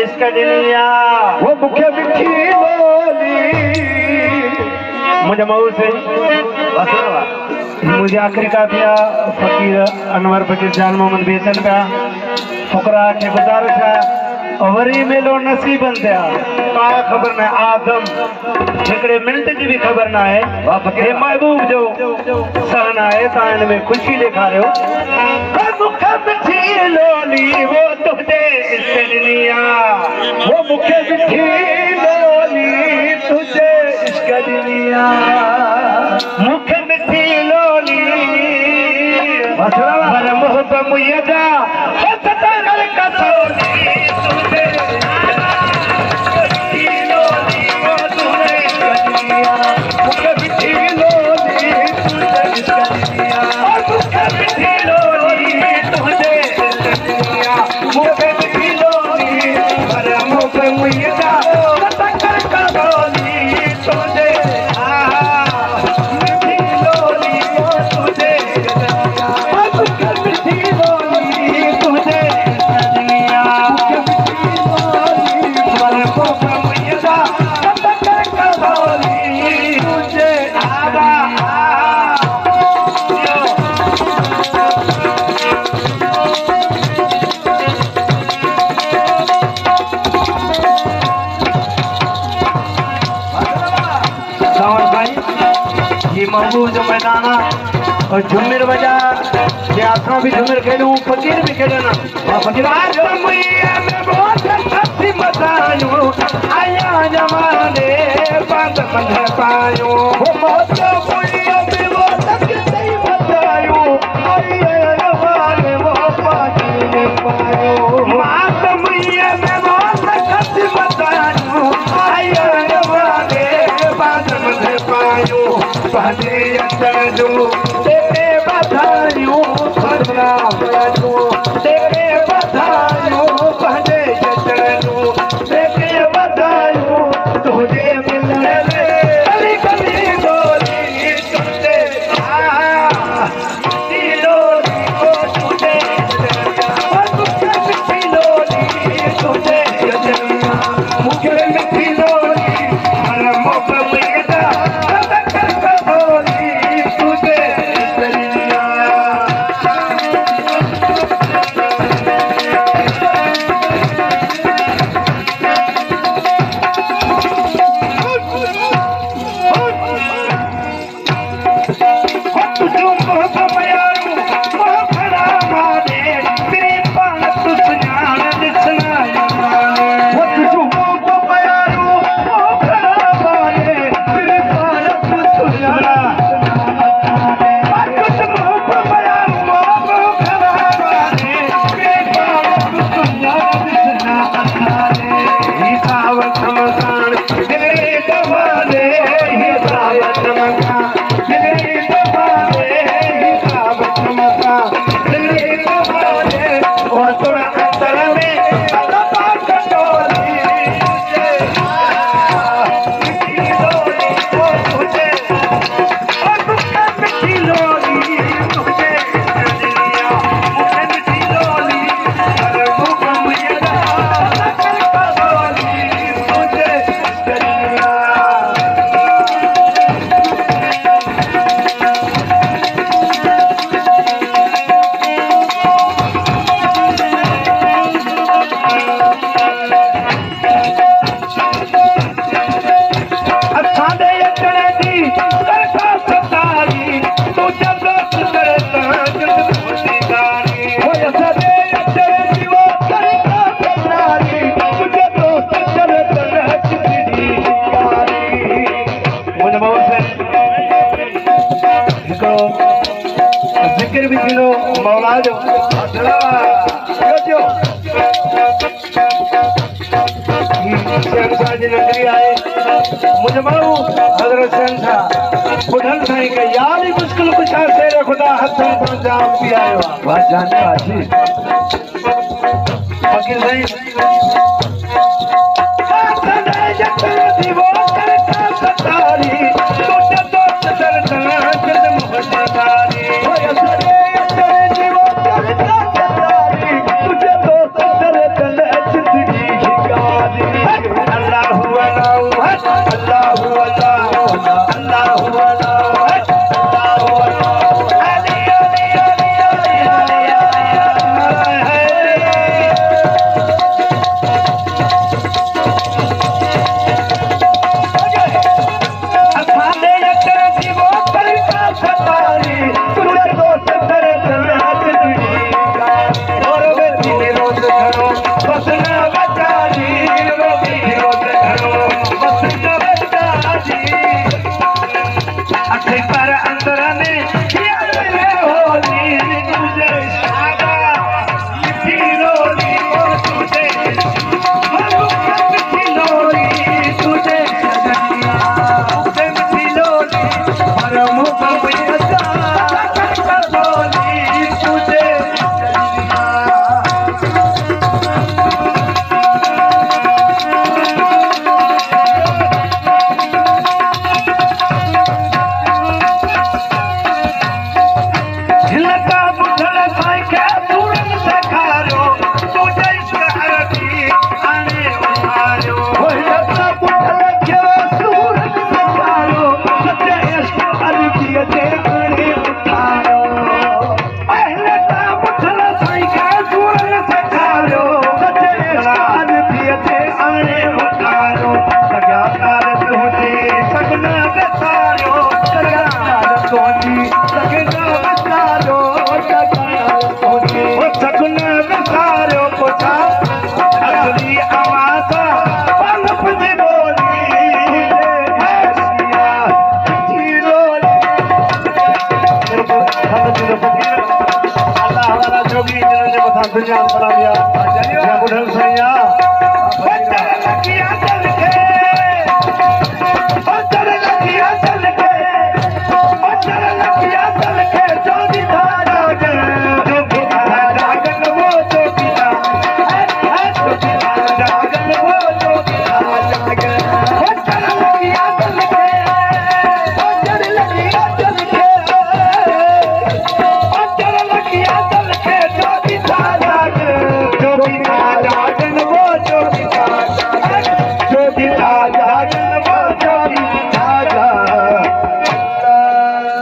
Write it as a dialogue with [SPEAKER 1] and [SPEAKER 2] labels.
[SPEAKER 1] इसका दिलिया
[SPEAKER 2] वो मुखे मिठी लोली
[SPEAKER 1] मुझे मऊ से मुझे आखिरी काफिया फकीर अनवर फकीर जान मोहम्मद बेचन का फुकरा के गुजारिश है वरी मेलो नसीब बंदिया का खबर न आदम हिकड़े मिनट की भी खबर ना है हे महबूब जो सहना है तान में खुशी दिखा रहे हो मुखे मिठी लोली वो तुझे इससे दिलिया
[SPEAKER 2] वो मुखे मिठी लोली तुझे इसका दिलिया
[SPEAKER 1] मुखे मिठी लोली पर मोहब्बत मुझे जा सतगल का सोली तुझे
[SPEAKER 2] मुखे मिठी लोली तुझे इसका दिलिया
[SPEAKER 1] मुखे मिठी लोली तुझे मुखे मिठी लोली पर मोहब्बत मुझे जा सतगल का सोली तुझे मिठी लोली तुझे मुखे मिठी लोली तुझे दुनिया पर मोहब्बत मुझे जा सतगल का सोली तुझे आवा ये महबूब जो मैदाना और झुमिर बजा ये आत्मा भी झुमिर खेलूं फकीर भी खेलना फकीर आज मुइया में बहुत सच्ची मतायो आया जमाने बात बंध पायो
[SPEAKER 2] वो माता मुइया में बहुत सच्ची मतायो आया जमाने वो पाती ने पायो
[SPEAKER 1] मात मुइया में बहुत सच्ची मतायो आया जमाने बात बंध पायो पहले अंदर तेरे बधाइयों भरना बनो तेरे बधाइयों पहले अंदर तेरे बधाइयों तुझे मिलने कभी कभी बोली तुझे दिलोरी को तुझे मिठी लोली तुझे मुझे मिठी लोली हर मोहब्बत जिक्र भी किलो मौला जो शहनशाह जी नगरी आए मुझे मालू हजरत शहनशाह बुढ़न साईं के याद ही मुश्किल कुछ शेर खुदा हथन पर जाम भी आयो
[SPEAKER 2] वह जाने आशी
[SPEAKER 1] फकीर साईं ॿुधनि सैया